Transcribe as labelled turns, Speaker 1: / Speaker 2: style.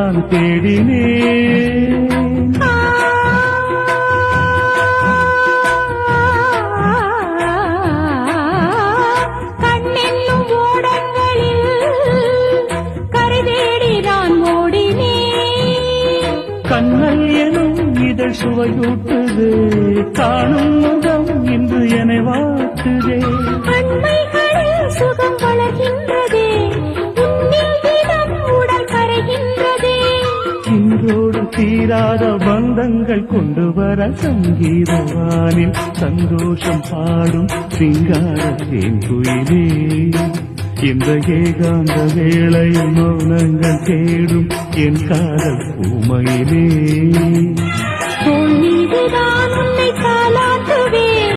Speaker 1: நான் தேடினேன்.
Speaker 2: கண்ணென்னும் ஓடங்களில் கரைதேடி நான் ஓடினேன்.
Speaker 1: கண்ணல் எனும் இதழ் சுவையூட்டுது, காணும் முகம் இன்று என்னை வாட்டுதே.
Speaker 2: அண்மைகளில் சுகம் வளர்கின்றதே, உன்னில் தினம் உடல் கரைகின்றதே.
Speaker 1: இன்றோடு தீராத பந்தங்கள் கொண்டு வர சங்கீதவானில் சந்தோஷம் பாடும் சிங்கார தேங்குயிலே. இந்த ஏகாந்த வேளையில் மௌனங்கள் தேடும் என் காதல் பூமையிலே.
Speaker 2: தோல் மீதுதான் உன்னை காலா